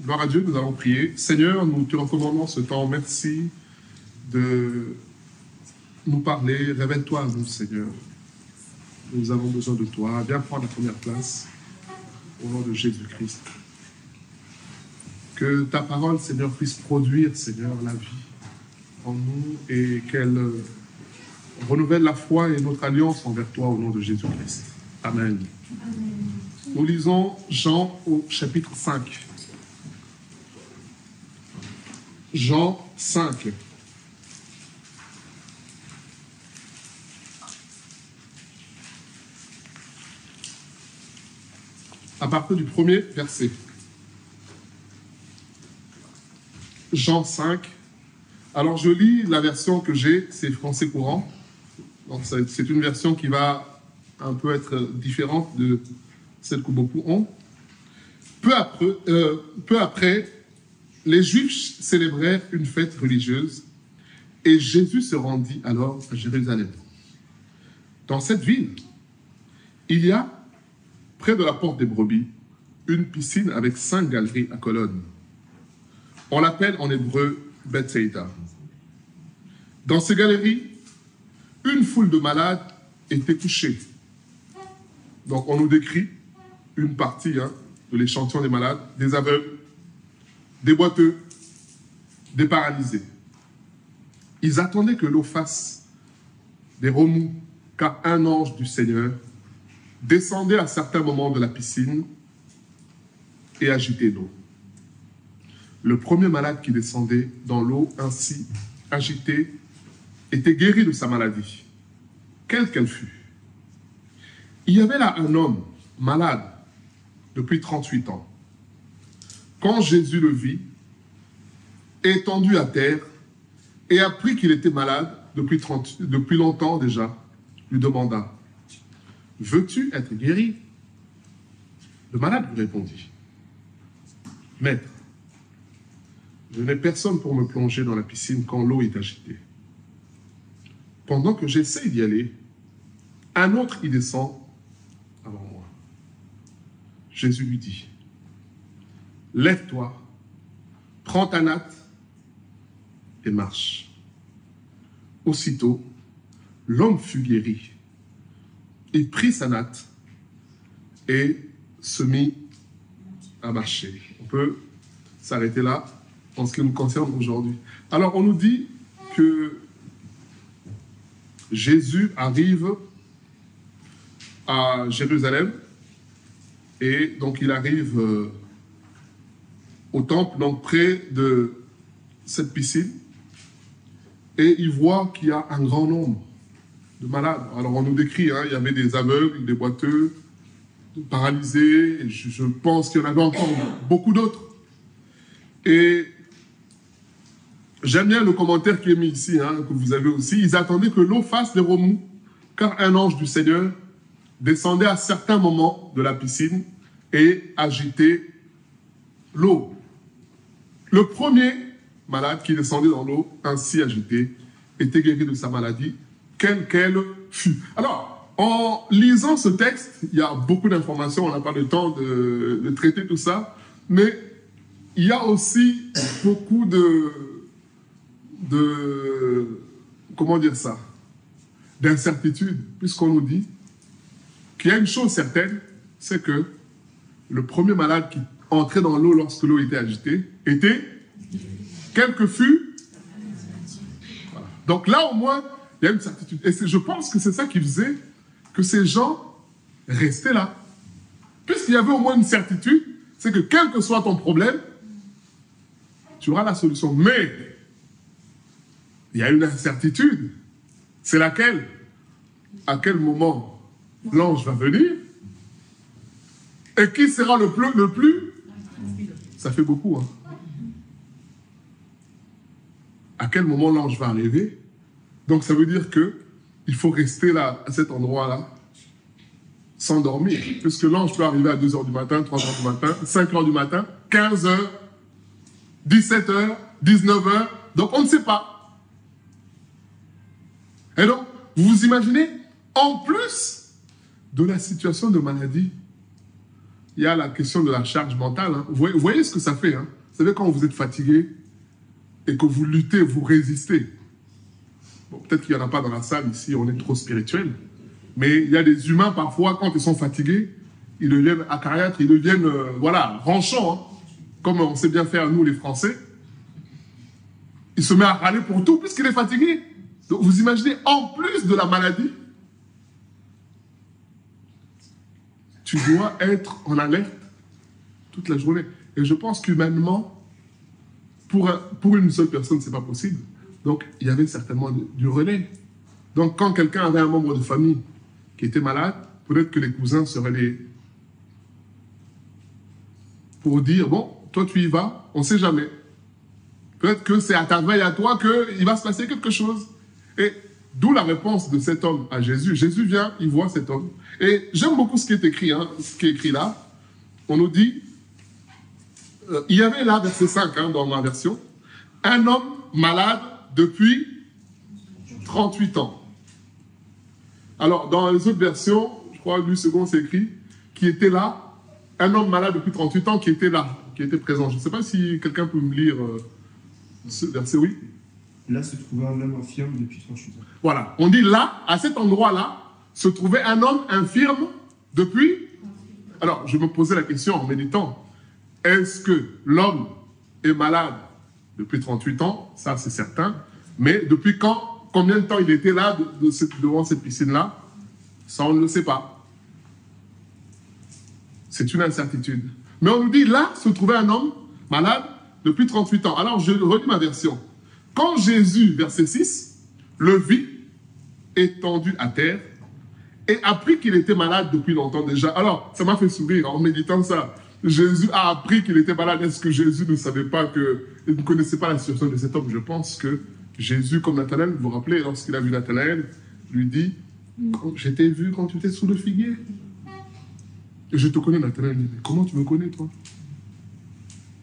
Gloire à Dieu, nous allons prier. Seigneur, nous te recommandons ce temps. Merci de nous parler. Révèle-toi à nous, Seigneur. Nous avons besoin de toi. Viens prendre la première place au nom de Jésus-Christ. Que ta parole, Seigneur, puisse produire, Seigneur, la vie en nous et qu'elle renouvelle la foi et notre alliance envers toi au nom de Jésus-Christ. Amen. Amen. Nous lisons Jean au chapitre 5. Jean 5. À partir du premier verset. Jean 5. Alors je lis la version que j'ai, c'est français courant. Donc c'est une version qui va un peu être différente de celle que beaucoup ont. Peu après, les Juifs célébrèrent une fête religieuse et Jésus se rendit alors à Jérusalem. Dans cette ville, il y a, près de la porte des brebis, une piscine avec 5 galeries à colonnes. On l'appelle en hébreu Bethsaïda. Dans ces galeries, une foule de malades était couchée. Donc on nous décrit une partie de l'échantillon des malades, des aveugles, des boiteux, des paralysés. Ils attendaient que l'eau fasse des remous, car un ange du Seigneur descendait à certains moments de la piscine et agitait l'eau. Le premier malade qui descendait dans l'eau ainsi agitée était guéri de sa maladie, quelle qu'elle fût. Il y avait là un homme malade depuis 38 ans. Quand Jésus le vit, étendu à terre, et apprit qu'il était malade depuis longtemps déjà, lui demanda « Veux-tu être guéri ?» Le malade lui répondit « Maître, je n'ai personne pour me plonger dans la piscine quand l'eau est agitée. Pendant que j'essaie d'y aller, un autre y descend avant moi. » Jésus lui dit « Lève-toi, prends ta natte et marche. » Aussitôt, l'homme fut guéri. Il prit sa natte et se mit à marcher. On peut s'arrêter là en ce qui nous concerne aujourd'hui. Alors, on nous dit que Jésus arrive à Jérusalem et donc il arrive au temple, donc près de cette piscine, et il voit qu'il y a un grand nombre de malades. Alors on nous décrit, il y avait des aveugles, des boiteux, des paralysés, et je pense qu'il y en avait encore beaucoup d'autres. Et j'aime bien le commentaire qui est mis ici, que vous avez aussi. Ils attendaient que l'eau fasse des remous, car un ange du Seigneur descendait à certains moments de la piscine et agitait l'eau. Le premier malade qui descendait dans l'eau, ainsi agité, était guéri de sa maladie, quelle qu'elle fût. Alors, en lisant ce texte, il y a beaucoup d'informations, on n'a pas le temps de traiter tout ça, mais il y a aussi beaucoup comment dire ça, d'incertitude, puisqu'on nous dit qu'il y a une chose certaine, c'est que le premier malade qui entrait dans l'eau lorsque l'eau était agitée était, quel que fût. Voilà. Donc là, au moins, il y a une certitude. Et je pense que c'est ça qui faisait que ces gens restaient là. Puisqu'il y avait au moins une certitude, c'est que quel que soit ton problème, tu auras la solution. Mais il y a une incertitude. C'est laquelle? À quel moment l'ange va venir? Et qui sera le plus? Ça fait beaucoup, À quel moment l'ange va arriver? Donc ça veut dire qu'il faut rester là, à cet endroit-là, sans dormir. Puisque l'ange peut arriver à 2 h du matin, 3 h du matin, 5 h du matin, 15 h, 17 h, 19 h. Donc on ne sait pas. Et donc, vous vous imaginez, en plus de la situation de maladie, il y a la question de la charge mentale. Hein. Vous voyez ce que ça fait. Hein. Vous savez, quand vous êtes fatigué et que vous luttez, vous résistez. Bon, peut-être qu'il n'y en a pas dans la salle ici, on est trop spirituel. Mais il y a des humains, parfois, quand ils sont fatigués, ils deviennent acariâtres, ils deviennent, voilà, ranchants. Hein. Comme on sait bien faire, nous, les Français. Il se met à râler pour tout, puisqu'il est fatigué. Donc, vous imaginez, en plus de la maladie, tu dois être en alerte toute la journée. Et je pense qu'humainement, pour une seule personne, ce n'est pas possible. Donc, il y avait certainement du relais. Donc, quand quelqu'un avait un membre de famille qui était malade, peut-être que les cousins seraient les... pour dire, bon, toi tu y vas, on ne sait jamais. Peut-être que c'est à ta veille à toi qu'il va se passer quelque chose. Et d'où la réponse de cet homme à Jésus. Jésus vient, il voit cet homme. Et j'aime beaucoup ce qui est écrit, hein, ce qui est écrit là. On nous dit, il y avait là, verset 5 hein, dans ma version, un homme malade depuis 38 ans. Alors, dans les autres versions, je crois, du second, c'est écrit, qui était là, un homme malade depuis 38 ans qui était là, qui était présent. Je ne sais pas si quelqu'un peut me lire ce verset, oui. Là se trouvait un homme infirme depuis 38 ans. Voilà, on dit là, à cet endroit-là, se trouvait un homme infirme depuis... Alors, je me posais la question en méditant, est-ce que l'homme est malade depuis 38 ans? Ça, c'est certain. Mais depuis quand, combien de temps il était là, devant cette piscine-là? Ça, on ne le sait pas. C'est une incertitude. Mais on nous dit, là, se trouvait un homme malade depuis 38 ans. Alors, je relis ma version. Quand Jésus, verset 6, le vit étendu à terre et apprit qu'il était malade depuis longtemps déjà. Alors, ça m'a fait sourire en méditant ça. Jésus a appris qu'il était malade. Est-ce que Jésus ne savait pas il ne connaissait pas la situation de cet homme? Je pense que Jésus, comme Nathanaël, vous vous rappelez, lorsqu'il a vu Nathanaël, lui dit, je t'ai vu quand tu étais sous le figuier. Et je te connais, Nathanaël. Il dit, mais comment tu me connais, toi?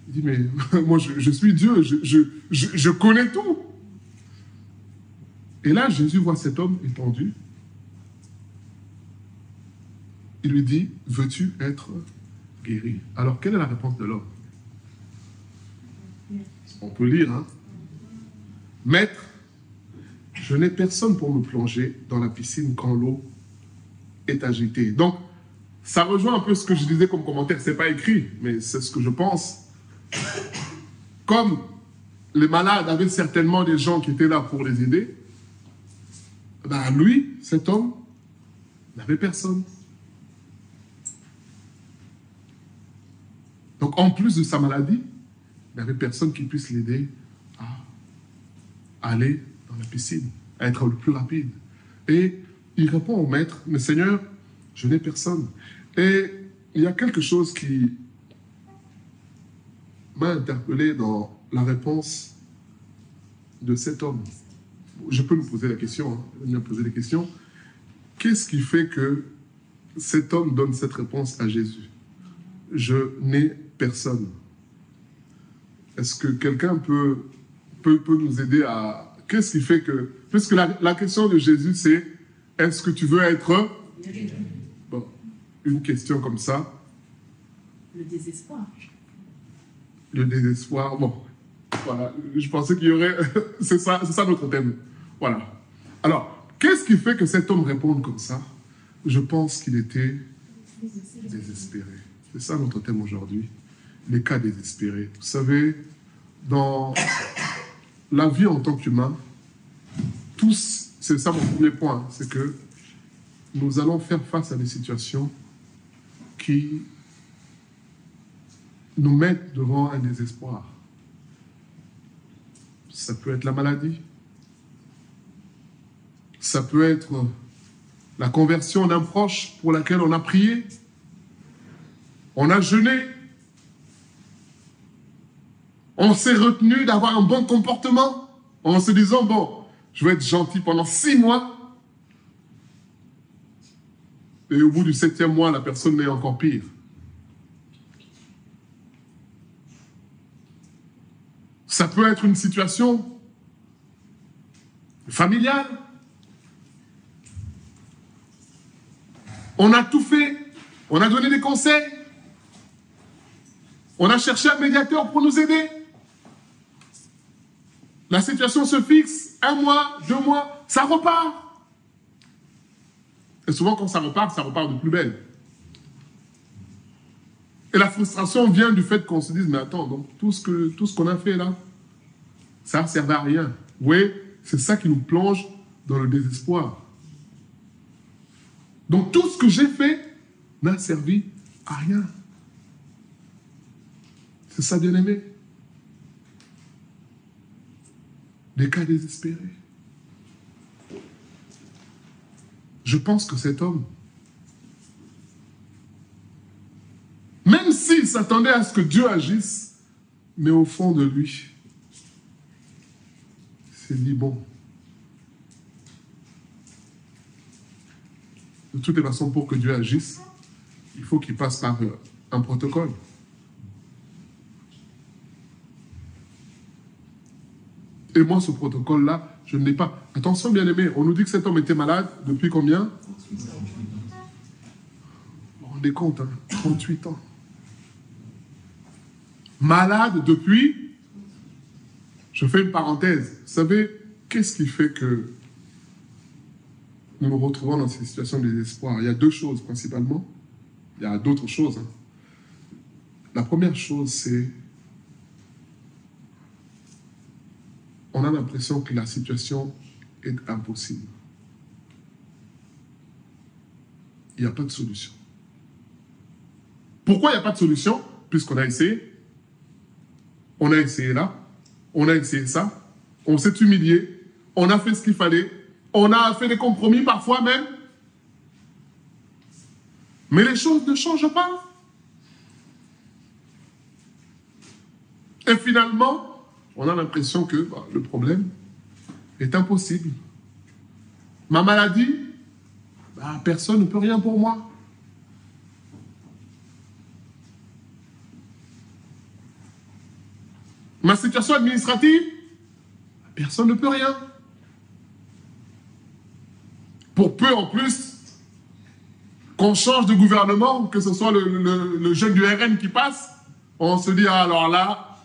Il dit, mais moi, je suis Dieu, je connais tout. Et là, Jésus voit cet homme étendu. Il lui dit, veux-tu être guéri? Alors, quelle est la réponse de l'homme? On peut lire, hein. Maître, je n'ai personne pour me plonger dans la piscine quand l'eau est agitée. Donc, ça rejoint un peu ce que je disais comme commentaire. Ce n'est pas écrit, mais c'est ce que je pense. Comme les malades avaient certainement des gens qui étaient là pour les aider, ben lui, cet homme, n'avait personne. Donc, en plus de sa maladie, il n'y avait personne qui puisse l'aider à aller dans la piscine, à être le plus rapide. Et il répond au maître, mais Seigneur, je n'ai personne. Et il y a quelque chose qui m'a interpellé dans la réponse de cet homme. Je peux me poser la question, hein, je vais me poser des questions. Qu'est-ce qui fait que cet homme donne cette réponse à Jésus? Je n'ai personne. Est-ce que quelqu'un peut nous aider à... Qu'est-ce qui fait que... Puisque la question de Jésus, c'est est-ce que tu veux être... Bon, une question comme ça. Le désespoir. Le désespoir, bon. Voilà, je pensais qu'il y aurait... c'est ça notre thème. Voilà. Alors, qu'est-ce qui fait que cet homme réponde comme ça? Je pense qu'il était désespéré. C'est ça notre thème aujourd'hui. Les cas désespérés. Vous savez, dans la vie en tant qu'humain, tous, c'est ça mon premier point, c'est que nous allons faire face à des situations qui nous mettent devant un désespoir. Ça peut être la maladie. Ça peut être la conversion d'un proche pour laquelle on a prié. On a jeûné. On s'est retenu d'avoir un bon comportement en se disant, bon, je vais être gentil pendant 6 mois. Et au bout du 7e mois, la personne est encore pire. Ça peut être une situation familiale. On a tout fait. On a donné des conseils. On a cherché un médiateur pour nous aider. La situation se fixe, 1 mois, 2 mois, ça repart. Et souvent, quand ça repart de plus belle. Et la frustration vient du fait qu'on se dise, mais attends, donc tout ce qu'on a fait là, ça ne servait à rien. Oui, c'est ça qui nous plonge dans le désespoir. Donc tout ce que j'ai fait n'a servi à rien. C'est ça, bien-aimé. Des cas désespérés. Je pense que cet homme, même s'il s'attendait à ce que Dieu agisse, mais au fond de lui, il s'est dit, bon, de toutes les façons, pour que Dieu agisse, il faut qu'il passe par un protocole. Et moi, ce protocole-là, je ne l'ai pas. Attention, bien-aimé, on nous dit que cet homme était malade depuis combien? Vous vous rendez compte, hein, 38 ans. Malade depuis, je fais une parenthèse, vous savez, qu'est-ce qui fait que nous nous retrouvons dans ces situations de désespoir? Il y a 2 choses principalement, il y a d'autres choses. Hein. La première chose, c'est on a l'impression que la situation est impossible. Il n'y a pas de solution. Pourquoi il n'y a pas de solution? Puisqu'on a essayé. On a essayé là, on a essayé ça, on s'est humilié, on a fait ce qu'il fallait, on a fait des compromis parfois même. Mais les choses ne changent pas. Et finalement, on a l'impression que le problème est impossible. Ma maladie, personne ne peut rien pour moi. Ma situation administrative, personne ne peut rien. Pour peu en plus qu'on change de gouvernement, que ce soit le jeune du RN qui passe, on se dit, alors là,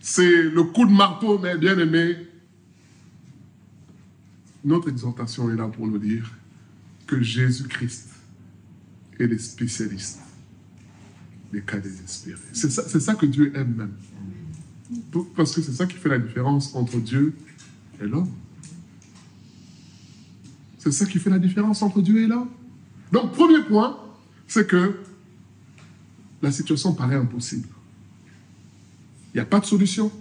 c'est le coup de marteau, mais bien aimé. Notre exhortation est là pour nous dire que Jésus-Christ est le spécialiste des cas désespérés. C'est ça que Dieu aime même. Parce que c'est ça qui fait la différence entre Dieu et l'homme. C'est ça qui fait la différence entre Dieu et l'homme. Donc, premier point, c'est que la situation paraît impossible. Il n'y a pas de solution.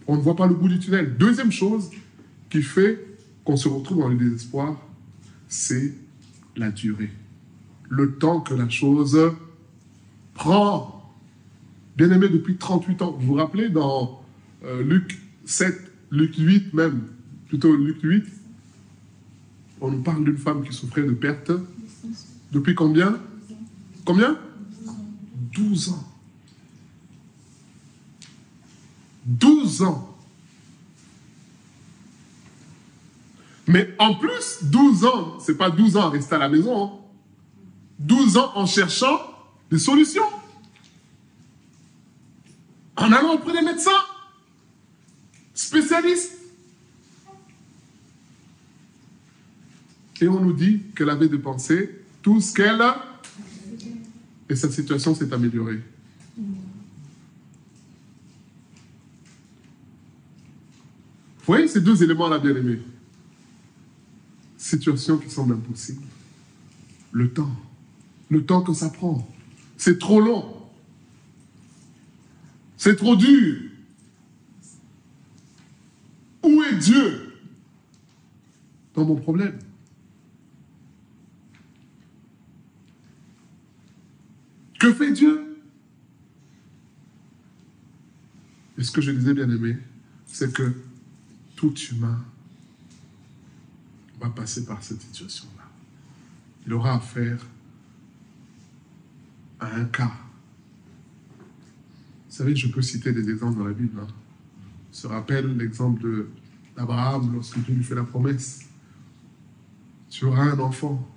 On ne voit pas le bout du tunnel. Deuxième chose qui fait qu'on se retrouve dans le désespoir, c'est la durée. Le temps que la chose prend. Bien aimé, depuis 38 ans. Vous vous rappelez dans Luc 7, Luc 8 même, plutôt Luc 8, on nous parle d'une femme qui souffrait de perte. Depuis combien? Combien? 12 ans. 12 ans. Mais en plus, 12 ans, ce n'est pas 12 ans à rester à la maison. Hein. 12 ans en cherchant des solutions. En allant auprès des médecins, spécialistes. Et on nous dit qu'elle avait dépensé tout ce qu'elle a. Et sa situation s'est améliorée. Vous voyez ces 2 éléments-là, bien aimés. Situation qui semble impossible. Le temps que ça prend. C'est trop long. C'est trop dur. Où est Dieu dans mon problème? Que fait Dieu? Et ce que je disais, bien aimé, c'est que tout humain va passer par cette situation-là. Il aura affaire à un cas. Vous savez, je peux citer des exemples dans la Bible. Hein. On se rappelle l'exemple d'Abraham lorsque Dieu lui fait la promesse. Tu auras un enfant.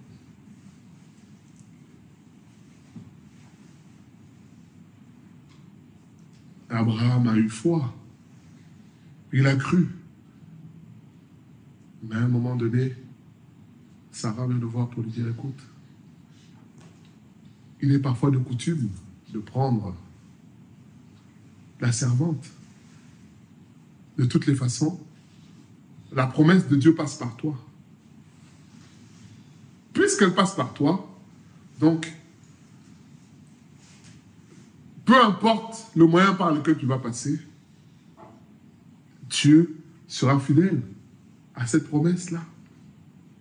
Abraham a eu foi. Il a cru. Mais à un moment donné, Sarah vient le voir pour lui dire, écoute, il est parfois de coutume de prendre la servante. De toutes les façons, la promesse de Dieu passe par toi. Puisqu'elle passe par toi, donc, peu importe le moyen par lequel tu vas passer, Dieu sera fidèle à cette promesse-là,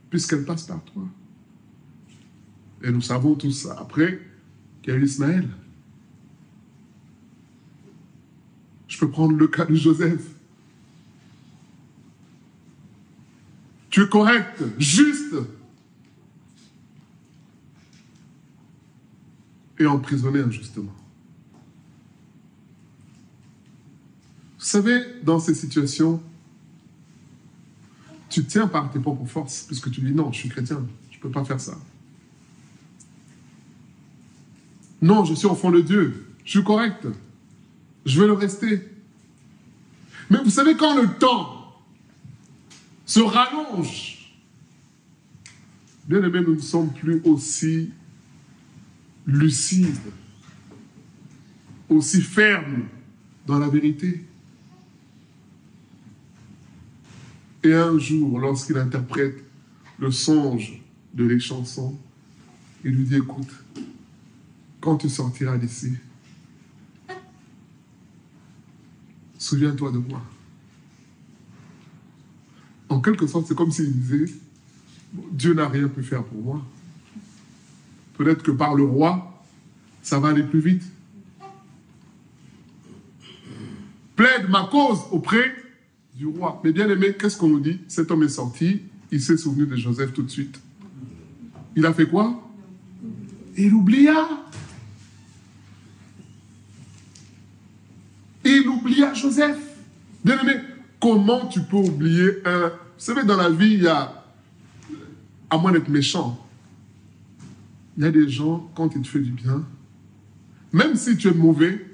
puisqu'elle passe par toi. Et nous savons tous après qu'il y a eu Ismaël. Je peux prendre le cas de Joseph. Tu es correct, juste, et emprisonné injustement. Vous savez, dans ces situations, tu tiens par tes propres forces, puisque tu dis non, je suis chrétien, je ne peux pas faire ça. Non, je suis enfant de Dieu, je suis correct, je vais le rester. Mais vous savez, quand le temps se rallonge, bien aimé, nous ne sommes plus aussi lucides, aussi fermes dans la vérité. Et un jour, lorsqu'il interprète le songe de les chansons, il lui dit, écoute, quand tu sortiras d'ici, souviens-toi de moi. En quelque sorte, c'est comme s'il disait, Dieu n'a rien pu faire pour moi. Peut-être que par le roi, ça va aller plus vite. Plaide ma cause auprès du roi. Mais bien aimé, qu'est-ce qu'on nous dit? Cet homme est sorti, il s'est souvenu de Joseph tout de suite. Il a fait quoi? Il oublia. Il oublia Joseph. Bien aimé, comment tu peux oublier un... Vous savez, dans la vie, il y a... À moins d'être méchant, il y a des gens, quand ils te font du bien, même si tu es mauvais,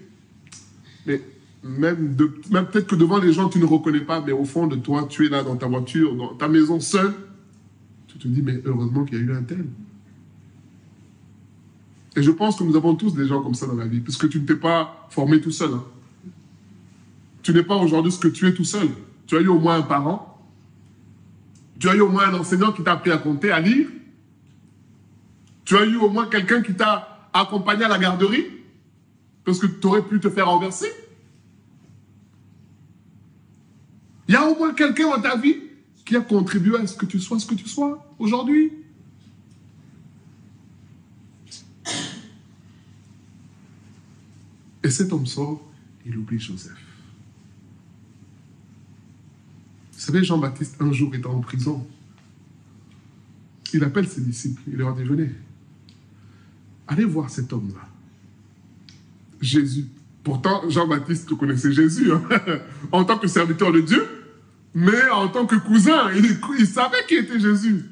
mais même peut-être que devant les gens, tu ne reconnais pas, mais au fond de toi, tu es là dans ta voiture, dans ta maison seul, tu te dis, mais heureusement qu'il y a eu un tel. Et je pense que nous avons tous des gens comme ça dans la vie, puisque tu ne t'es pas formé tout seul. Hein. Tu n'es pas aujourd'hui ce que tu es tout seul. Tu as eu au moins un parent, tu as eu au moins un enseignant qui t'a appris à compter, à lire, tu as eu au moins quelqu'un qui t'a accompagné à la garderie, parce que tu aurais pu te faire renverser. Il y a au moins quelqu'un dans ta vie qui a contribué à ce que tu sois aujourd'hui. Et cet homme sort, il oublie Joseph. Vous savez, Jean-Baptiste, un jour, étant en prison, il appelle ses disciples, il leur dit, venez, allez voir cet homme-là. Jésus. Pourtant, Jean-Baptiste, tu connaissais Jésus, hein, en tant que serviteur de Dieu, mais en tant que cousin, il savait qui était Jésus.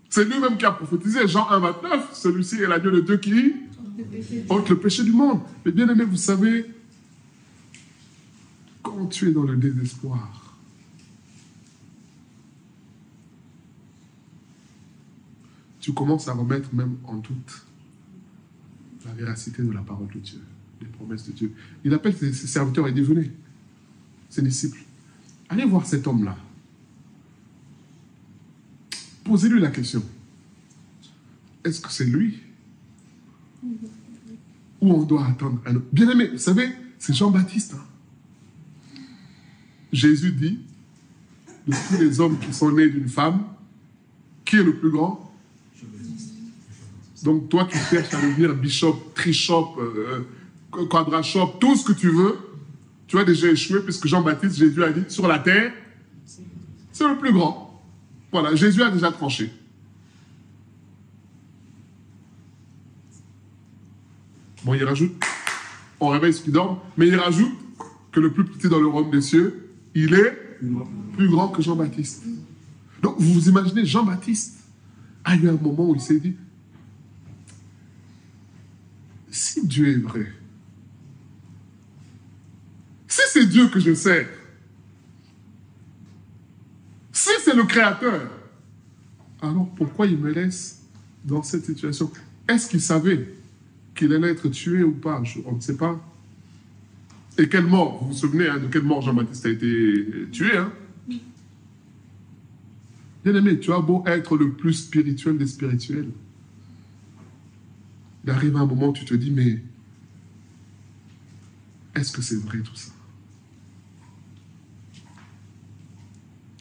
C'est lui-même qui a prophétisé, Jean 1, 29, celui-ci est l'agneau de Dieu qui ôte le péché du monde. Mais bien aimé, vous savez, quand tu es dans le désespoir, tu commences à remettre même en doute la véracité de la parole de Dieu, les promesses de Dieu. Il appelle ses serviteurs et dit, venez, ses disciples, allez voir cet homme-là. Posez-lui la question. Est-ce que c'est lui? Ou on doit attendre un autre? Bien aimé, vous savez, c'est Jean-Baptiste. Hein. Jésus dit, de tous les hommes qui sont nés d'une femme, qui est le plus grand? Donc toi, tu cherches à devenir bishop, trishop, quadrashop, tout ce que tu veux. Tu as déjà échoué puisque Jean-Baptiste, Jésus a dit, sur la terre, c'est le plus grand. Voilà, Jésus a déjà tranché. Bon, il rajoute, on réveille ceux qui dorment, mais il rajoute que le plus petit dans le royaume des cieux, il est plus grand que Jean-Baptiste. Donc, vous vous imaginez, Jean-Baptiste a eu un moment où il s'est dit, si Dieu est vrai, c'est Dieu que je sers, si c'est le Créateur, alors pourquoi il me laisse dans cette situation? Est-ce qu'il savait qu'il allait être tué ou pas? On ne sait pas. Et quelle mort? Vous vous souvenez de quelle mort Jean-Baptiste a été tué, hein? Bien aimé, tu as beau être le plus spirituel des spirituels. Il arrive un moment où tu te dis, mais est-ce que c'est vrai tout ça?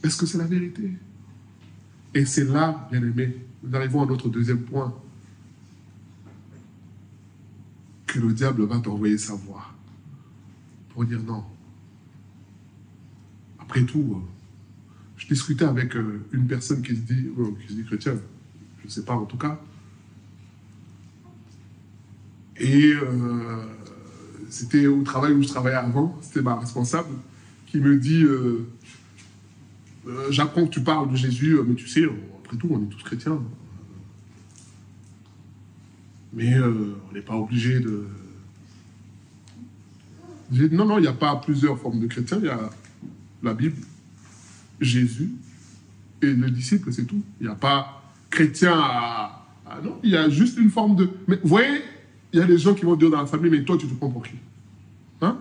Est-ce que c'est la vérité? Et c'est là, bien aimé, nous arrivons à notre deuxième point, que le diable va t'envoyer sa voix pour dire non. Après tout, je discutais avec une personne qui se dit chrétien, je ne sais pas en tout cas, et c'était au travail où je travaillais avant, c'était ma responsable, qui me dit j'apprends que tu parles de Jésus, mais tu sais, après tout, on est tous chrétiens. Mais on n'est pas obligé de... J'ai dit, non, il n'y a pas plusieurs formes de chrétiens, il y a la Bible, Jésus et le disciple, c'est tout. Il n'y a pas chrétien à... Non, il y a juste une forme de... Mais vous voyez, il y a des gens qui vont dire dans la famille, mais toi, tu te prends pour qui? Hein?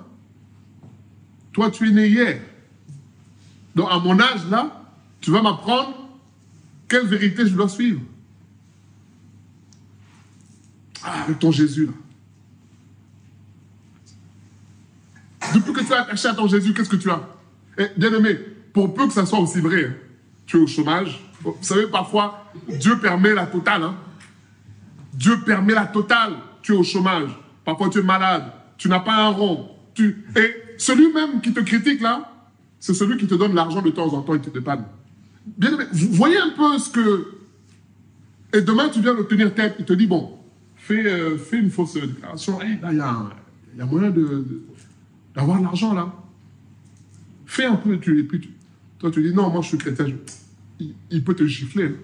Toi, tu es né hier. Donc, à mon âge, là, tu vas m'apprendre quelle vérité je dois suivre. Ah, avec ton Jésus, là. Depuis que tu as attaché à ton Jésus, qu'est-ce que tu as? Et, bien aimé, pour peu que ça soit aussi vrai, hein, tu es au chômage. Vous savez, parfois, Dieu permet la totale. Hein. Dieu permet la totale. Tu es au chômage. Parfois, tu es malade. Tu n'as pas un rond. Et celui même qui te critique, là, c'est celui qui te donne l'argent de temps en temps et qui te dépanne. Bien aimé, vous voyez un peu ce que... Et demain, tu viens de tenir tête. Il te dit, bon, fais une fausse déclaration. Hey, là, il y a moyen d'avoir de l'argent, là. Fais un peu, et puis toi, tu dis, non, moi, je suis chrétien. Il peut te gifler. Hein.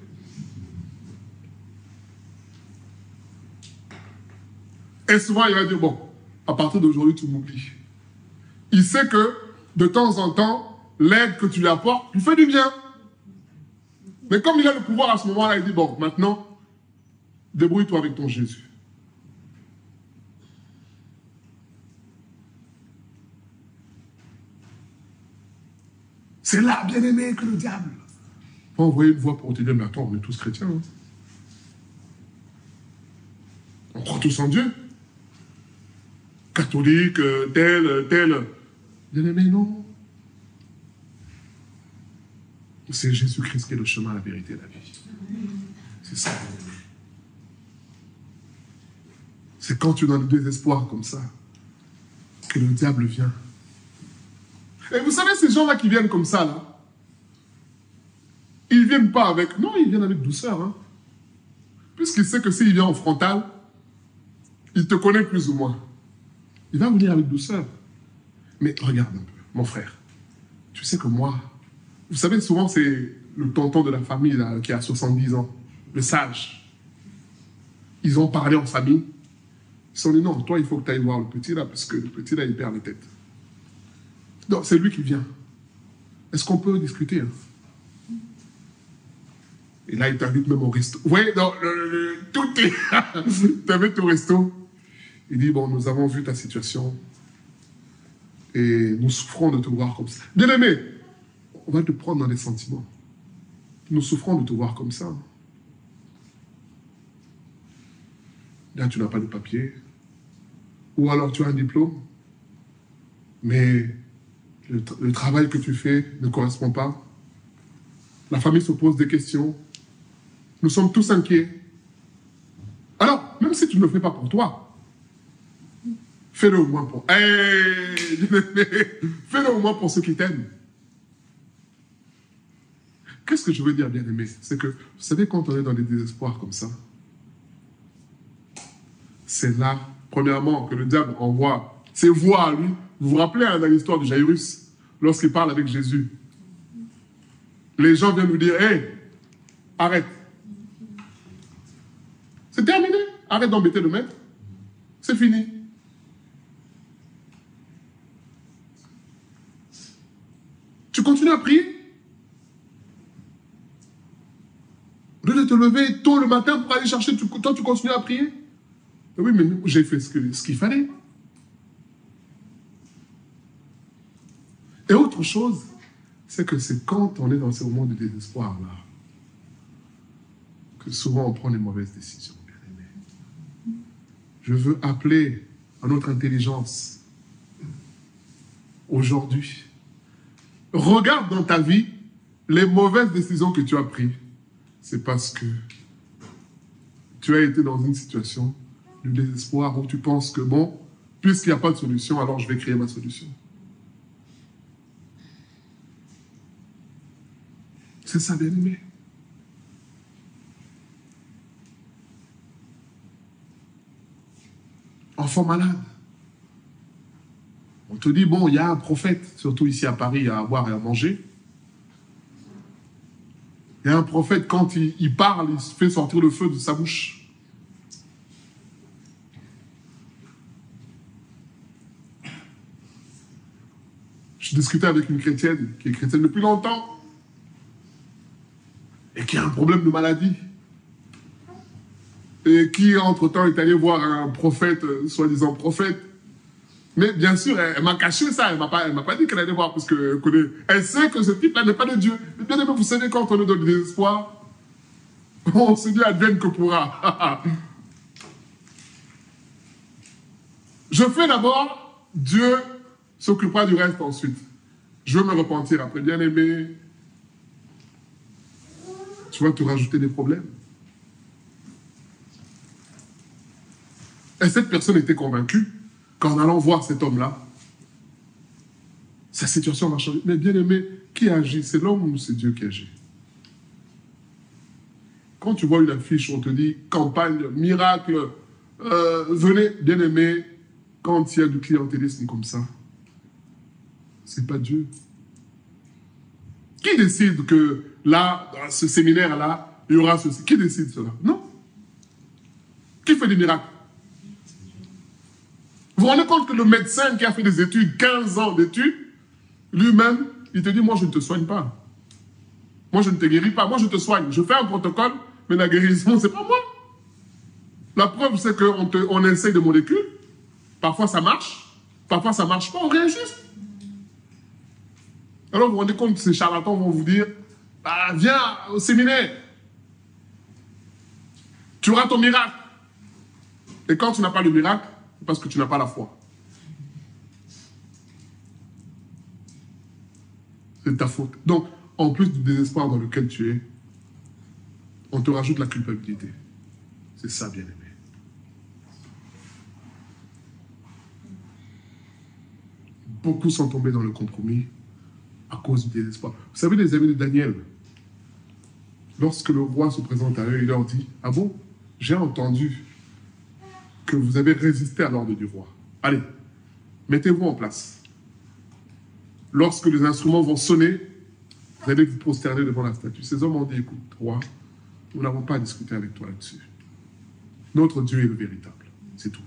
Et souvent, il va dire, bon, à partir d'aujourd'hui, tu m'oublies. Il sait que, de temps en temps, l'aide que tu lui apportes lui fait du bien. Mais comme il a le pouvoir à ce moment-là, il dit, bon, maintenant, débrouille-toi avec ton Jésus. C'est là, bien aimé, que le diable va envoyer une voix pour te dire, mais attends, on est tous chrétiens. Hein. On croit tous en Dieu. Catholique, tel. Bien aimé, non. C'est Jésus-Christ qui est le chemin, la vérité et la vie. C'est ça. C'est quand tu es dans le désespoir comme ça que le diable vient. Et vous savez, ces gens-là qui viennent comme ça, là, ils ne viennent pas avec... Non, ils viennent avec douceur. Hein. Puisqu'il sait que s'il vient en frontal, il te connaît plus ou moins. Il va venir avec douceur. Mais regarde un peu, mon frère. Tu sais que moi... Vous savez, souvent, c'est le tonton de la famille là, qui a 70 ans, le sage. Ils ont parlé en famille. Ils se sont dit, non, toi, il faut que tu ailles voir le petit là, parce que le petit là, il perd la tête. Non, c'est lui qui vient. Est-ce qu'on peut discuter hein? Et là, il t'invite même au resto. Vous voyez, non, tout est... Il t'invite au resto. Il dit, bon, nous avons vu ta situation et nous souffrons de te voir comme ça. Bien aimé, on va te prendre dans les sentiments. Nous souffrons de te voir comme ça. Là, tu n'as pas de papier. Ou alors tu as un diplôme, mais le travail que tu fais ne correspond pas. La famille se pose des questions. Nous sommes tous inquiets. Alors, même si tu ne le fais pas pour toi, fais-le au moins pour... Hey, fais-le au moins pour ceux qui t'aiment. Qu'est-ce que je veux dire, bien-aimé? C'est que, vous savez, quand on est dans des désespoirs comme ça, c'est là, premièrement, que le diable envoie ses voix à lui. Vous vous rappelez hein, dans l'histoire de Jairus, lorsqu'il parle avec Jésus. Les gens viennent lui dire, hé, arrête. C'est terminé. Arrête d'embêter le maître. C'est fini. continues à prier. Au lieu de te lever tôt le matin pour aller chercher, toi tu continues à prier. Oui, mais j'ai fait ce qu'il fallait. Et autre chose, c'est que c'est quand on est dans ces moments de désespoir-là que souvent on prend les mauvaises décisions, bien-aimés. Je veux appeler à notre intelligence aujourd'hui. Regarde dans ta vie les mauvaises décisions que tu as prises. C'est parce que tu as été dans une situation de désespoir où tu penses que bon, puisqu'il n'y a pas de solution, alors je vais créer ma solution. C'est ça, bien-aimé. Enfant malade. On te dit, bon, il y a un prophète, surtout ici à Paris, à boire et à manger. Il y a un prophète, quand il parle, il fait sortir le feu de sa bouche. Je discutais avec une chrétienne, qui est chrétienne depuis longtemps, et qui a un problème de maladie. Et qui, entre-temps, est allé voir un prophète, soi-disant prophète. Mais bien sûr, elle m'a caché ça, elle m'a pas dit qu'elle allait voir, parce qu'elle sait que ce type-là n'est pas de Dieu. Mais bien aimé, vous savez, quand on est dans le désespoir, on se dit advienne que pourra. Je fais d'abord, Dieu s'occupera du reste ensuite. Je veux me repentir après, bien aimé. Tu vas te rajouter des problèmes. Et cette personne était convaincue qu'en allant voir cet homme-là, sa situation va changer. Mais bien aimé, qui agit? C'est l'homme ou c'est Dieu qui agit? Quand tu vois une affiche, on te dit campagne, miracle, venez, bien aimé, quand il y a du clientélisme comme ça, c'est pas Dieu. Qui décide que là, dans ce séminaire-là, il y aura ceci? Qui décide cela? Non. Qui fait des miracles? Vous vous rendez compte que le médecin qui a fait des études, 15 ans d'études, lui-même, il te dit, moi je ne te soigne pas. Moi je ne te guéris pas, moi je te soigne. Je fais un protocole, mais la guérison, c'est pas moi. La preuve, c'est qu'on essaye des molécules. Parfois ça marche pas, on réajuste. Alors vous vous rendez compte que ces charlatans vont vous dire, ah, viens au séminaire. Tu auras ton miracle. Et quand tu n'as pas le miracle, c'est parce que tu n'as pas la foi. C'est ta faute. Donc, en plus du désespoir dans lequel tu es, on te rajoute la culpabilité. C'est ça, bien-aimé. Beaucoup sont tombés dans le compromis à cause du désespoir. Vous savez, les amis de Daniel, lorsque le roi se présente à eux, il leur dit, ah bon, j'ai entendu que vous avez résisté à l'ordre du roi. Allez, mettez-vous en place. Lorsque les instruments vont sonner, vous allez vous prosterner devant la statue. Ces hommes ont dit, écoute, roi, nous n'avons pas à discuter avec toi là-dessus. Notre Dieu est le véritable, c'est tout.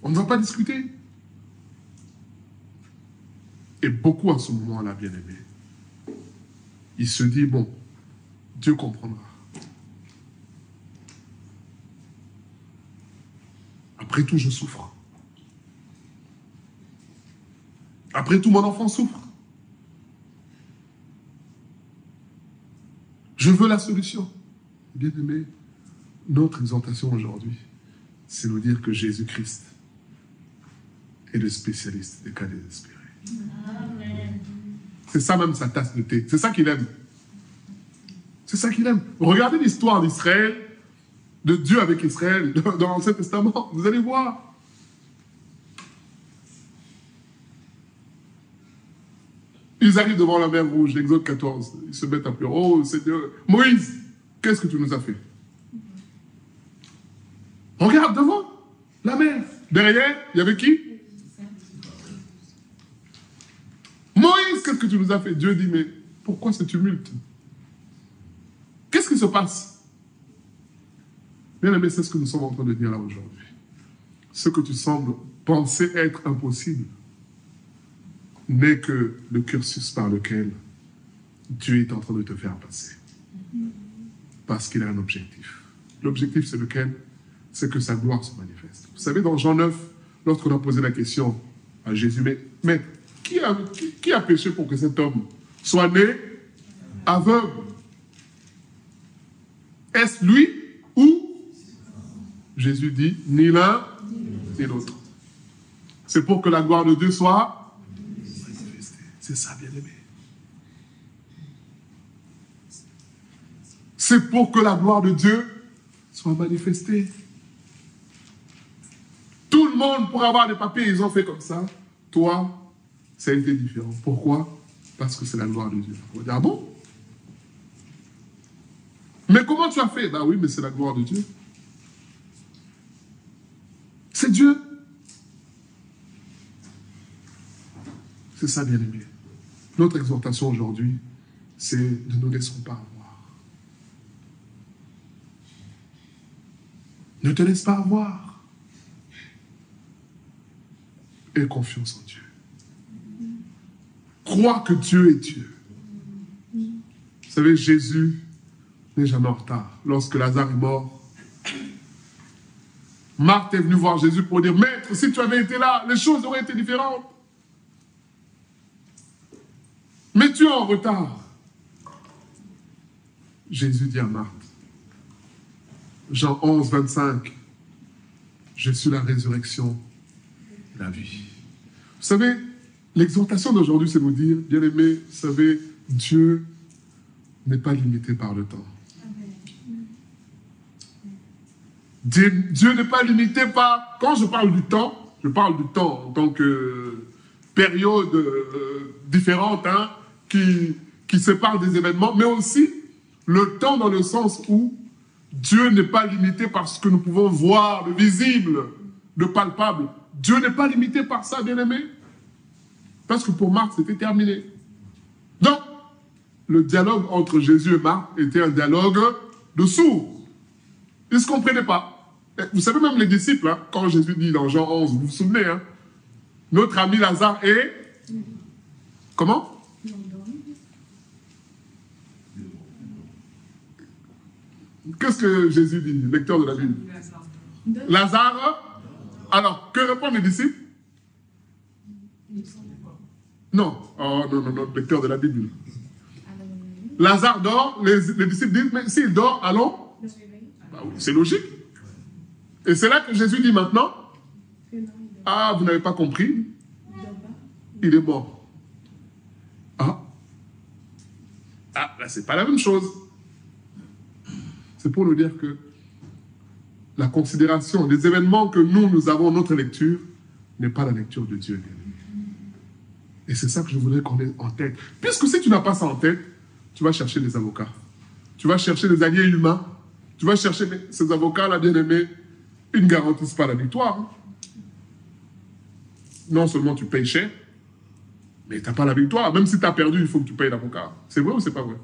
On ne va pas discuter. Et beaucoup à ce moment-là, bien aimé, il se dit, bon, Dieu comprendra. Après tout, je souffre. Après tout, mon enfant souffre. Je veux la solution. Bien aimé, notre exhortation aujourd'hui, c'est nous dire que Jésus-Christ est le spécialiste des cas désespérés. Amen. C'est ça même sa tasse de thé. C'est ça qu'il aime. C'est ça qu'il aime. Regardez l'histoire d'Israël, de Dieu avec Israël dans l'Ancien Testament. Vous allez voir. Ils arrivent devant la mer Rouge, l'Exode 14. Ils se mettent à pleurer. Oh Seigneur, Moïse, qu'est-ce que tu nous as fait? Regarde devant la mer. Derrière, il y avait qui? Moïse, qu'est-ce que tu nous as fait? Dieu dit, mais pourquoi ce tumulte? Qu'est-ce qui se passe? Bien aimé, c'est ce que nous sommes en train de dire là aujourd'hui. Ce que tu sembles penser être impossible n'est que le cursus par lequel Dieu est en train de te faire passer. Parce qu'il a un objectif. L'objectif, c'est lequel? C'est que sa gloire se manifeste. Vous savez, dans Jean 9, lorsqu'on a posé la question à Jésus, mais qui a péché pour que cet homme soit né aveugle? Est-ce lui ou Jésus dit, ni l'un ni l'autre. C'est pour que la gloire de Dieu soit manifestée. C'est ça, bien-aimé. C'est pour que la gloire de Dieu soit manifestée. Tout le monde, pour avoir des papiers, ils ont fait comme ça. Toi, ça a été différent. Pourquoi? Parce que c'est la gloire de Dieu. On va dire, ah bon? Mais comment tu as fait? Ben oui, mais c'est la gloire de Dieu. C'est Dieu. C'est ça, bien-aimé. Notre exhortation aujourd'hui, c'est ne nous laissons pas avoir. Ne te laisse pas avoir. Aie confiance en Dieu. Crois que Dieu est Dieu. Vous savez, Jésus n'est jamais en retard. Lorsque Lazare est mort, Marthe est venue voir Jésus pour dire, Maître, si tu avais été là, les choses auraient été différentes. Mais tu es en retard. Jésus dit à Marthe, Jean 11, 25, je suis la résurrection et la vie. Vous savez, l'exhortation d'aujourd'hui, c'est nous dire, bien-aimés, vous savez, Dieu n'est pas limité par le temps. Dieu n'est pas limité par... Quand je parle du temps, je parle du temps en tant que période différente hein, qui sépare des événements, mais aussi le temps dans le sens où Dieu n'est pas limité par ce que nous pouvons voir, le visible, le palpable. Dieu n'est pas limité par ça, bien-aimé. Parce que pour Marthe, c'était terminé. Donc, le dialogue entre Jésus et Marthe était un dialogue de sourds. Ils ne se comprenaient pas. Vous savez, même les disciples, hein, quand Jésus dit dans Jean 11, vous vous souvenez, hein, notre ami Lazare est... Comment? Qu'est-ce que Jésus dit, lecteur de la Bible? Lazare. Alors, que répondent les disciples? Non. Oh, non, lecteur de la Bible. Lazare dort, les disciples disent, mais s'il dort, allons. Bah oui, c'est logique. Et c'est là que Jésus dit maintenant, ah, vous n'avez pas compris, il est mort. Ah, là, c'est pas la même chose. C'est pour nous dire que la considération des événements que nous avons notre lecture n'est pas la lecture de Dieu. Et c'est ça que je voudrais qu'on ait en tête. Puisque si tu n'as pas ça en tête, tu vas chercher des avocats. Tu vas chercher des alliés humains. Tu vas chercher ces avocats-là, bien-aimés. Ils ne garantissent pas la victoire. Hein. Non seulement tu payes cher, mais tu n'as pas la victoire. Même si tu as perdu, il faut que tu payes l'avocat. C'est vrai ou c'est pas vrai?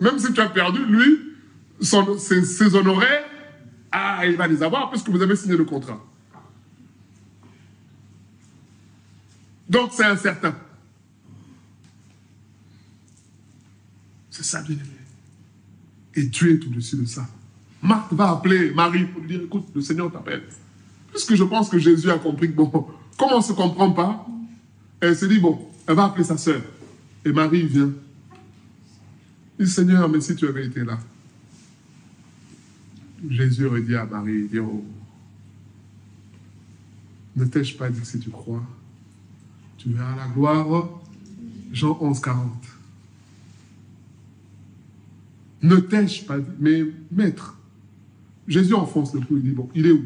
Même si tu as perdu, lui, ses honoraires, il va les avoir puisque vous avez signé le contrat. Donc c'est incertain. C'est ça, bien aimé. Et Dieu est au-dessus de ça. Marthe va appeler Marie pour lui dire, écoute, le Seigneur t'appelle. Puisque je pense que Jésus a compris que, bon, comme on ne se comprend pas, elle se dit, bon, elle va appeler sa sœur. Et Marie vient. Il dit, Seigneur, mais si tu avais été là. Jésus aurait dit à Marie, dit, oh, ne t'ai-je pas dit que si tu crois, tu verras la gloire. Jean 11, 40. Ne t'ai-je pas dit, mais maître, Jésus enfonce le clou, il dit, bon, il est où?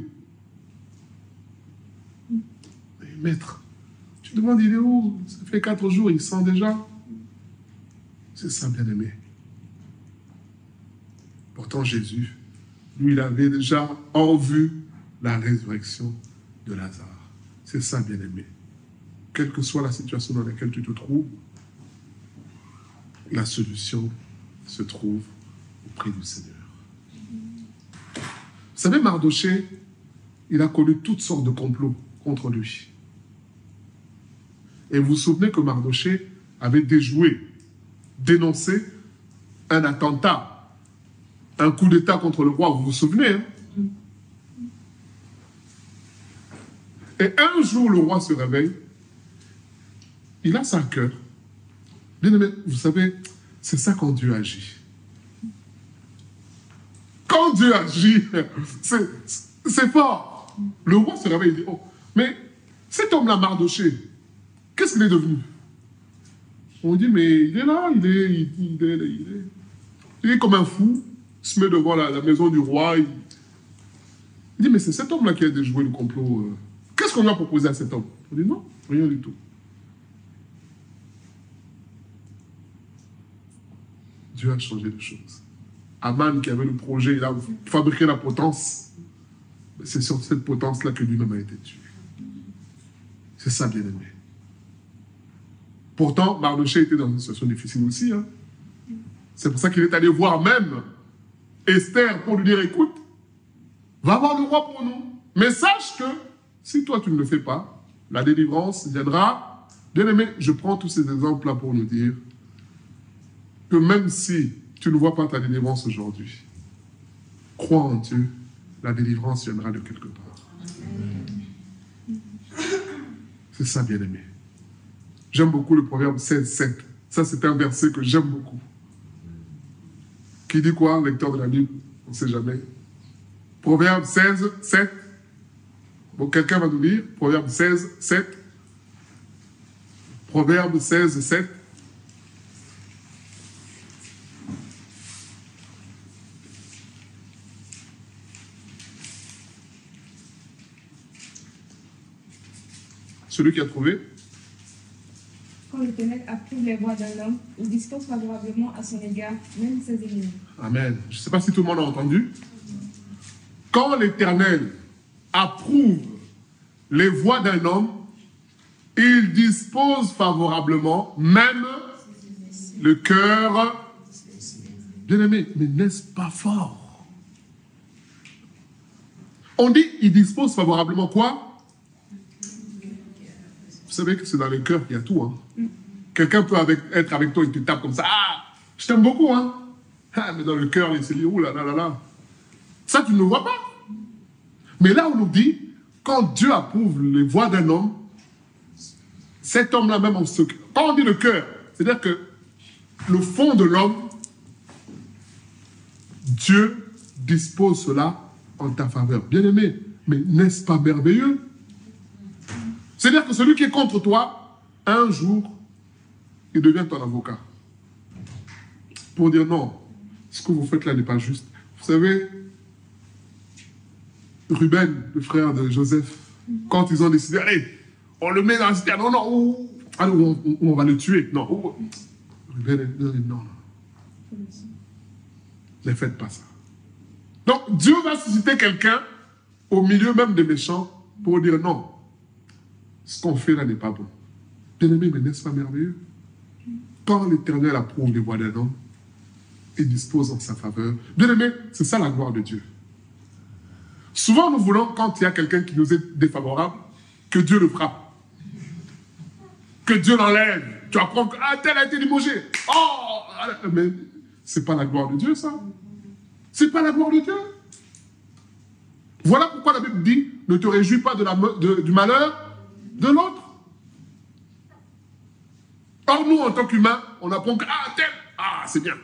Mais maître, tu demandes, il est où? Ça fait 4 jours, il sent déjà. C'est ça, bien-aimé. Pourtant, Jésus, lui, il avait déjà en vue la résurrection de Lazare. C'est ça, bien-aimé. Quelle que soit la situation dans laquelle tu te trouves, la solution se trouve auprès du Seigneur. Vous savez, Mardochée, il a connu toutes sortes de complots contre lui. Et vous vous souvenez que Mardochée avait déjoué, dénoncé un attentat, un coup d'État contre le roi, vous vous souvenez, hein? Et un jour, le roi se réveille, il a ça à cœur. Bien aimé, vous savez, c'est ça quand Dieu agit. Quand Dieu agit, c'est fort. Le roi se réveille et dit, oh, mais cet homme-là, Mardochée, qu'est-ce qu'il est devenu? On dit, mais il est là, il est comme un fou, il se met devant la maison du roi. Il dit, mais c'est cet homme-là qui a déjoué le complot. Qu'est-ce qu'on lui a proposé à cet homme? On dit, non, rien du tout. Dieu a changé les choses. Aman qui avait le projet, il a fabriqué la potence. C'est sur cette potence-là que lui-même a été tué. C'est ça, bien aimé. Pourtant, Mardochée était dans une situation difficile aussi. Hein. C'est pour ça qu'il est allé voir même Esther pour lui dire, écoute, va voir le roi pour nous. Mais sache que si toi tu ne le fais pas, la délivrance viendra. Bien aimé, je prends tous ces exemples-là pour nous dire que même si tu ne vois pas ta délivrance aujourd'hui, crois en Dieu, la délivrance viendra de quelque part. C'est ça, bien aimé. J'aime beaucoup le proverbe 16:7. Ça, c'est un verset que j'aime beaucoup. Qui dit quoi, lecteur de la Bible? On ne sait jamais. Proverbe 16:7. Bon, quelqu'un va nous lire. Proverbe 16:7. Proverbe 16:7. Celui qui a trouvé. Quand l'Éternel approuve les voies d'un homme, il dispose favorablement à son égard, même ses ennemis. Amen. Je ne sais pas si tout le monde a entendu. Quand l'Éternel approuve les voies d'un homme, il dispose favorablement même le cœur. Bien aimé, mais n'est-ce pas fort? On dit, il dispose favorablement quoi? Vous savez que c'est dans le cœur qu'il y a tout. Hein. Quelqu'un peut être avec toi et te tape comme ça. Ah, je t'aime beaucoup. Hein. Ah, mais dans le cœur, il se dit, ouh là là là là. Ça, tu ne le vois pas. Mais là, on nous dit, quand Dieu approuve les voies d'un homme, cet homme-là même en secret. Quand on dit le cœur, c'est-à-dire que le fond de l'homme, Dieu dispose cela en ta faveur. Bien aimé, mais n'est-ce pas merveilleux? C'est-à-dire que celui qui est contre toi, un jour, il devient ton avocat. Pour dire non, ce que vous faites là n'est pas juste. Vous savez, Ruben, le frère de Joseph, quand ils ont décidé, allez, on le met dans la citerne, non, non, on va le tuer. Non, Ruben, non. Ne faites pas ça. Donc, Dieu va susciter quelqu'un au milieu même des méchants pour dire non. Ce qu'on fait là n'est pas bon. Bien aimé, mais n'est-ce pas merveilleux? Quand l'Éternel approuve les voies d'un homme, il dispose en sa faveur. Bien aimé, c'est ça la gloire de Dieu. Souvent, nous voulons, quand il y a quelqu'un qui nous est défavorable, que Dieu le frappe. Que Dieu l'enlève. Tu apprends que tel a été limogé. Oh, mais c'est pas la gloire de Dieu, ça. C'est pas la gloire de Dieu. Voilà pourquoi la Bible dit, ne te réjouis pas du malheur de l'autre. Or, nous, en tant qu'humains, on apprend que, tel, c'est bien.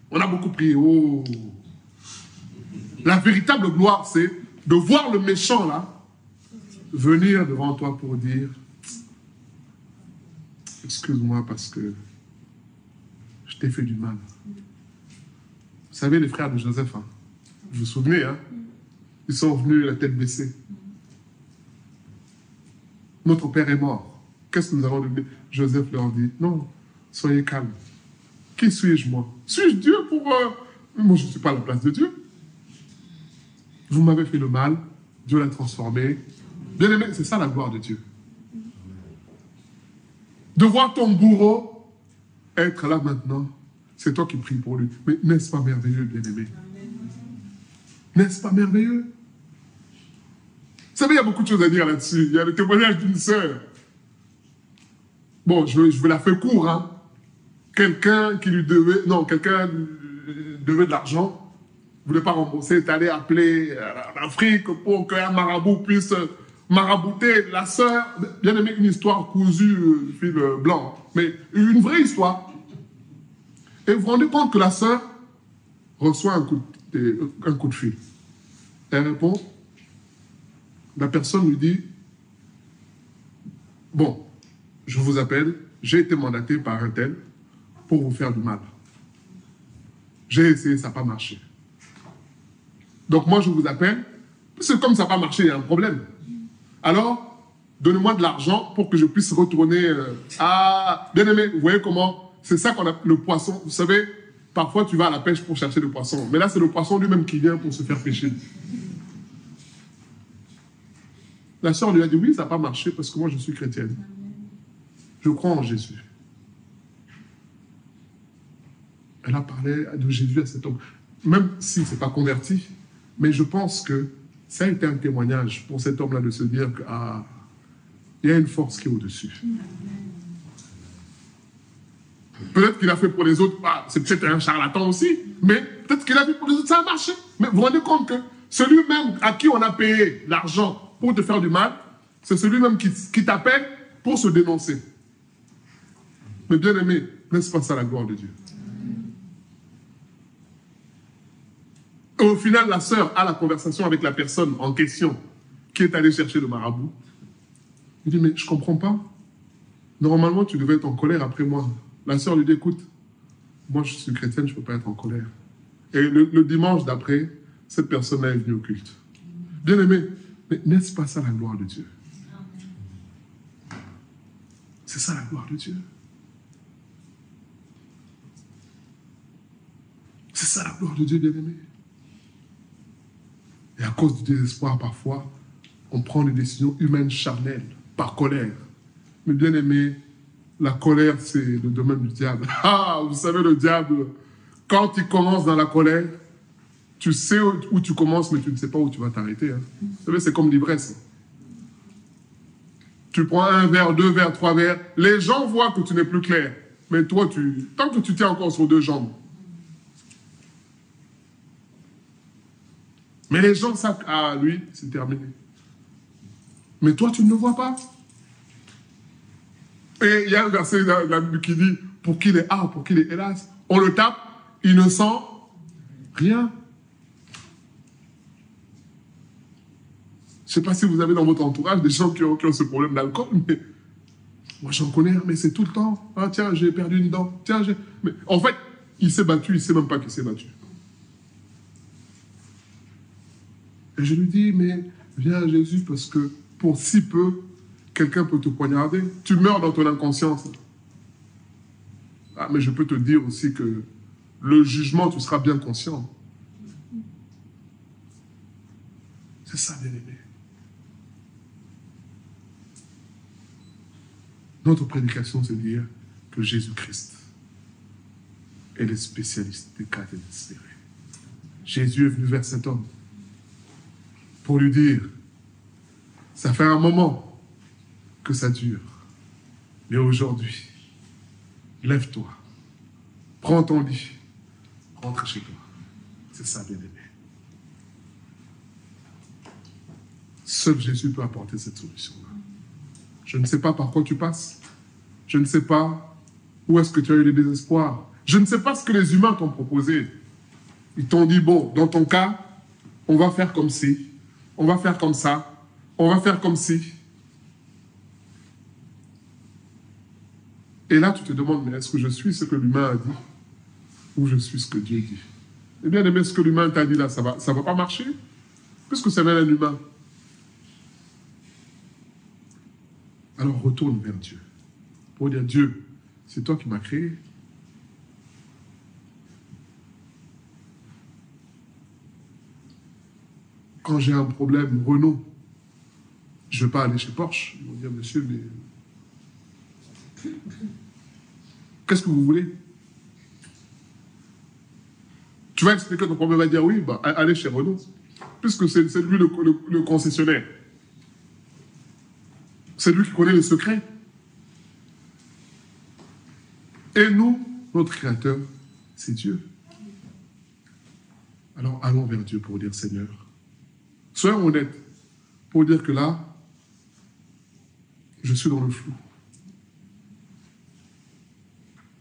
On a beaucoup prié. Oh. La véritable gloire, c'est de voir le méchant, là, venir devant toi pour dire, excuse-moi parce que je t'ai fait du mal. Vous savez, les frères de Joseph, hein, vous vous souvenez, hein, ils sont venus la tête baissée. Notre père est mort. Qu'est-ce que nous allons devenir? Joseph leur dit, non, soyez calmes. Qui suis-je, moi? Suis-je Dieu pour... Moi, je ne suis pas à la place de Dieu. Vous m'avez fait le mal, Dieu l'a transformé. Bien aimé, c'est ça la gloire de Dieu. De voir ton bourreau être là maintenant, c'est toi qui pries pour lui. Mais n'est-ce pas merveilleux, bien aimé? N'est-ce pas merveilleux? Vous savez, il y a beaucoup de choses à dire là-dessus. Il y a le témoignage d'une sœur Bon, je vais la faire court, hein. Quelqu'un qui lui devait, non, quelqu'un devait de l'argent, ne voulait pas rembourser, est allé appeler l'Afrique pour qu'un marabout puisse marabouter la sœur. Bien aimé, une histoire cousue de fil blanc, mais une vraie histoire. Et vous vous rendez compte que la sœur reçoit un coup de fil. Elle répond, la personne lui dit, bon, je vous appelle, j'ai été mandaté par un tel pour vous faire du mal. J'ai essayé, ça n'a pas marché. Donc moi, je vous appelle, parce que comme ça n'a pas marché, il y a un problème. Alors, donnez-moi de l'argent pour que je puisse retourner à... Bien aimé, vous voyez comment? C'est ça qu'on a le poisson. Vous savez, parfois tu vas à la pêche pour chercher le poisson. Mais là, c'est le poisson lui-même qui vient pour se faire pêcher. La sœur lui a dit, oui, ça n'a pas marché parce que moi, je suis chrétienne. Je crois en Jésus. Elle a parlé de Jésus à cet homme. Même s'il ne s'est pas converti, mais je pense que ça a été un témoignage pour cet homme-là de se dire qu'il y a une force qui est au-dessus. Peut-être qu'il a fait pour les autres, c'est peut-être un charlatan aussi, mais peut-être qu'il a fait pour les autres, ça a marché. Mais vous vous rendez compte que celui-même à qui on a payé l'argent pour te faire du mal, c'est celui-même qui t'appelle pour se dénoncer. Mais bien aimé, n'est-ce pas ça la gloire de Dieu? Et au final, la sœur a la conversation avec la personne en question qui est allée chercher le marabout. Il dit, mais je ne comprends pas. Normalement, tu devais être en colère après moi. La sœur lui dit, écoute, moi je suis chrétienne, je ne peux pas être en colère. Et le dimanche d'après, cette personne-là est venue au culte. Bien aimé, mais n'est-ce pas ça la gloire de Dieu? C'est ça la gloire de Dieu. C'est ça la gloire de Dieu, bien aimé. Et à cause du désespoir, parfois, on prend des décisions humaines charnelles, par colère. Mais bien aimé, la colère, c'est le domaine du diable. Ah, vous savez, le diable, quand il commence dans la colère, tu sais où tu commences, mais tu ne sais pas où tu vas t'arrêter. Hein. Vous savez, c'est comme l'ivresse. Tu prends un verre, 2 verres, 3 verres, les gens voient que tu n'es plus clair. Mais toi, tant que tu tiens encore sur 2 jambes, mais les gens savent, ah, lui, c'est terminé. Mais toi, tu ne le vois pas. Et il y a un verset dans la Bible qui dit, pour qu'il est pour qu'il est hélas, on le tape, il ne sent rien. Je ne sais pas si vous avez dans votre entourage des gens qui ont ce problème d'alcool, mais moi j'en connais, mais c'est tout le temps. Ah tiens, j'ai perdu une dent. Tiens, mais en fait, il s'est battu, il ne sait même pas qu'il s'est battu. Et je lui dis, mais viens à Jésus parce que pour si peu, quelqu'un peut te poignarder. Tu meurs dans ton inconscience. Ah, mais je peux te dire aussi que le jugement, tu seras bien conscient. C'est ça, bien aimé. Notre prédication, c'est de dire que Jésus-Christ est le spécialiste des cas désespérés. Jésus est venu vers cet homme pour lui dire, ça fait un moment que ça dure, mais aujourd'hui, lève-toi, prends ton lit, rentre chez toi. C'est ça, bien-aimé. Seul Jésus peut apporter cette solution-là. Je ne sais pas par quoi tu passes. Je ne sais pas où est-ce que tu as eu le désespoir. Je ne sais pas ce que les humains t'ont proposé. Ils t'ont dit, bon, dans ton cas, on va faire comme ci, on va faire comme ça, on va faire comme ci. Et là, tu te demandes, mais est-ce que je suis ce que l'humain a dit ou je suis ce que Dieu dit? Eh bien, aimé, ce que l'humain t'a dit là, ça va pas marcher puisque c'est même un humain. Alors retourne vers Dieu pour dire, Dieu, c'est toi qui m'as créé. Quand j'ai un problème, Renault, je ne vais pas aller chez Porsche. Ils vont dire, monsieur, mais qu'est-ce que vous voulez? Tu vas expliquer ton problème, va dire, oui, bah, allez chez Renault, puisque c'est lui le concessionnaire. C'est lui qui connaît les secrets. Et nous, notre Créateur, c'est Dieu. Alors allons vers Dieu pour dire, Seigneur, soyons honnêtes, pour dire que là, je suis dans le flou.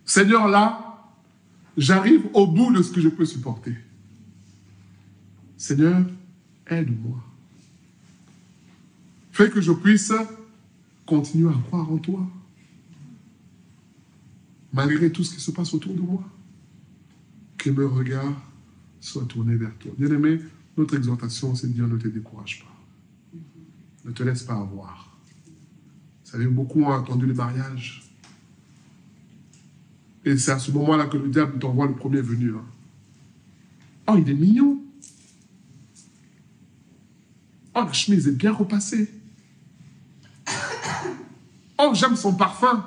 Seigneur, là, j'arrive au bout de ce que je peux supporter. Seigneur, aide-moi. Fais que je puisse continuer à croire en toi, malgré tout ce qui se passe autour de moi. Que mes regards soient tournés vers toi. Bien-aimé, notre exhortation, c'est de dire ne te décourage pas. Ne te laisse pas avoir. Vous savez, beaucoup ont attendu le mariage. Et c'est à ce moment-là que le diable t'envoie le premier venu. Hein. Oh, il est mignon. Oh, la chemise est bien repassée. Oh, j'aime son parfum.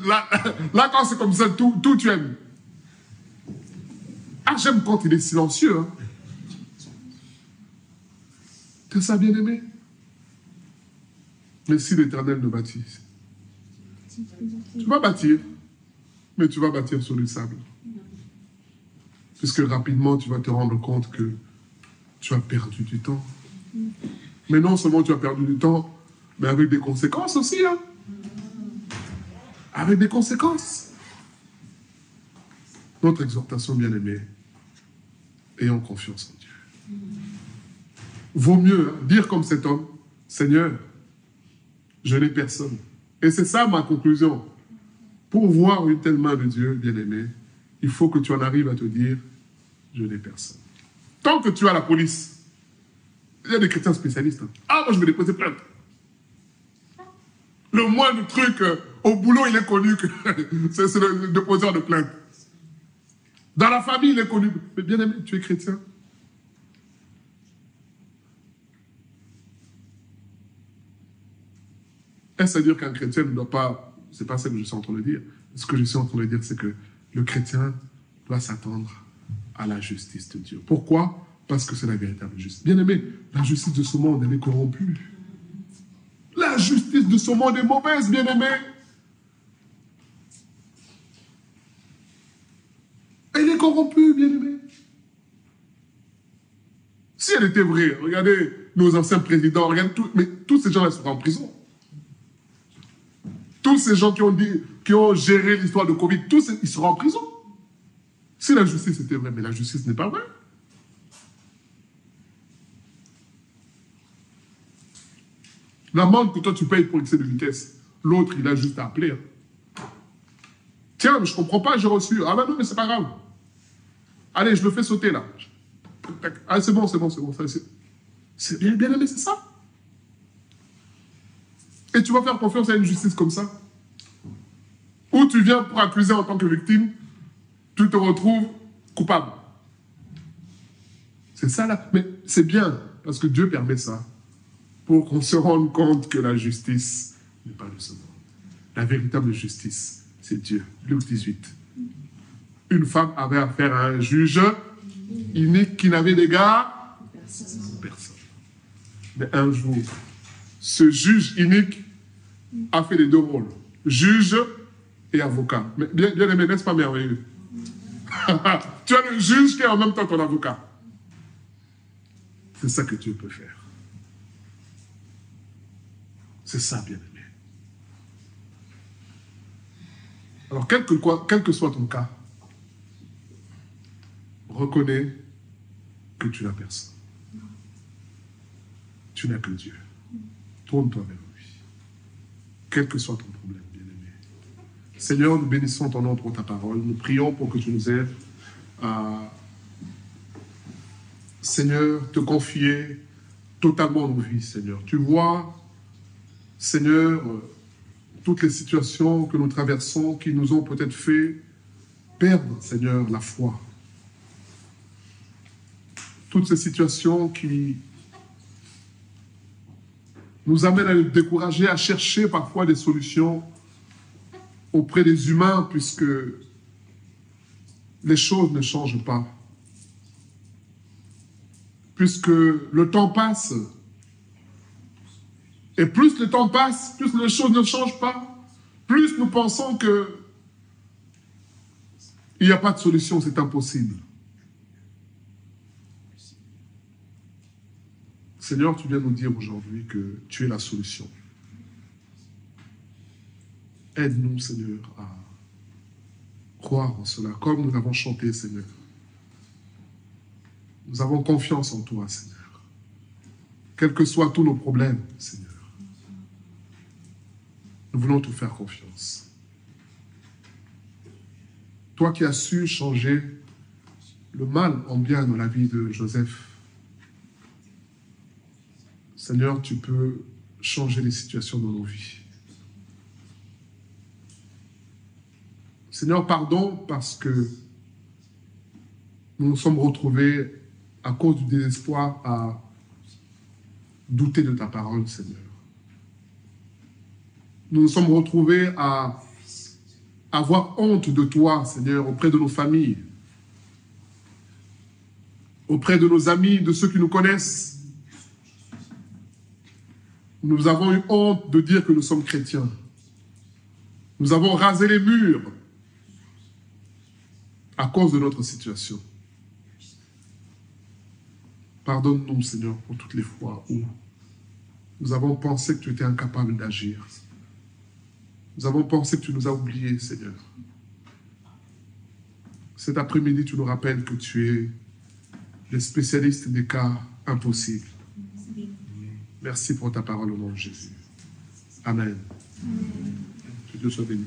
Là, quand c'est comme ça, tout tu aimes. Ah, j'aime quand il est silencieux. Hein. C'est ça, bien-aimé? Mais si l'Éternel ne bâtit, tu vas bâtir, mais tu vas bâtir sur du sable. Puisque rapidement, tu vas te rendre compte que tu as perdu du temps. Mais non seulement tu as perdu du temps, mais avec des conséquences aussi. Hein. Avec des conséquences. Notre exhortation, bien-aimée, ayons confiance en Dieu. Vaut mieux hein, dire comme cet homme, Seigneur, je n'ai personne. Et c'est ça ma conclusion. Pour voir une telle main de Dieu, bien-aimé, il faut que tu en arrives à te dire, je n'ai personne. Tant que tu as la police, il y a des chrétiens spécialistes. Hein. Ah, moi je vais déposer plainte. Le moindre truc, au boulot, il est connu que c'est le déposeur de plainte. Dans la famille, il est connu. Mais bien-aimé, tu es chrétien. Est-ce à dire qu'un chrétien ne doit pas... C'est pas ça que je suis en train de dire. Ce que je suis en train de dire, c'est que le chrétien doit s'attendre à la justice de Dieu. Pourquoi? Parce que c'est la véritable justice. Bien-aimé, la justice de ce monde, elle est corrompue. La justice de ce monde est mauvaise, bien-aimé. Elle est corrompue, bien-aimé. Si elle était vraie, regardez nos anciens présidents, regardez mais tous ces gens-là seront en prison. Tous ces gens qui ont géré l'histoire de Covid, ils seront en prison. Si la justice était vraie, mais la justice n'est pas vraie. L'amende que toi tu payes pour excès de vitesse, l'autre il a juste à appeler. Hein. Tiens, mais je ne comprends pas, j'ai reçu. Ah ben non, mais c'est pas grave. Allez, je le fais sauter là. Ah c'est bon. C'est bien aimé, c'est ça. Et tu vas faire confiance à une justice comme ça? Ou tu viens pour accuser en tant que victime, tu te retrouves coupable. C'est ça là. Mais c'est bien, parce que Dieu permet ça, pour qu'on se rende compte que la justice n'est pas de ce monde. La véritable justice, c'est Dieu. Luc 18. Une femme avait affaire à un juge inique qui n'avait d'égard personne. Mais un jour, ce juge inique a fait les deux rôles, juge et avocat. Mais bien aimé, n'est-ce pas merveilleux? Tu as le juge qui est en même temps ton avocat. C'est ça que Dieu peut faire. C'est ça, bien aimé. Alors, quel que soit ton cas, reconnais que tu n'as personne. Tu n'as que Dieu. Tourne-toi vers lui. Quel que soit ton problème, bien-aimé. Seigneur, nous bénissons ton nom pour ta parole. Nous prions pour que tu nous aides à, Seigneur, te confier totalement nos vies, Seigneur. Tu vois, Seigneur, toutes les situations que nous traversons qui nous ont peut-être fait perdre, Seigneur, la foi. Toutes ces situations qui nous amènent à nous décourager, à chercher parfois des solutions auprès des humains, puisque les choses ne changent pas. Puisque le temps passe, et plus le temps passe, plus les choses ne changent pas, plus nous pensons que Il n'y a pas de solution, c'est impossible. Seigneur, tu viens nous dire aujourd'hui que tu es la solution. Aide-nous, Seigneur, à croire en cela, comme nous l'avons chanté, Seigneur. Nous avons confiance en toi, Seigneur. Quels que soient tous nos problèmes, Seigneur. Nous voulons te faire confiance. Toi qui as su changer le mal en bien dans la vie de Joseph, Seigneur, tu peux changer les situations dans nos vies. Seigneur, pardon parce que nous nous sommes retrouvés à cause du désespoir à douter de ta parole, Seigneur. Nous nous sommes retrouvés à avoir honte de toi, Seigneur, auprès de nos familles, auprès de nos amis, de ceux qui nous connaissent. Nous avons eu honte de dire que nous sommes chrétiens. Nous avons rasé les murs à cause de notre situation. Pardonne-nous, Seigneur, pour toutes les fois où nous avons pensé que tu étais incapable d'agir. Nous avons pensé que tu nous as oubliés, Seigneur. Cet après-midi, tu nous rappelles que tu es le spécialiste des cas impossibles. Merci pour ta parole au nom de Jésus. Amen. Que Dieu soit béni.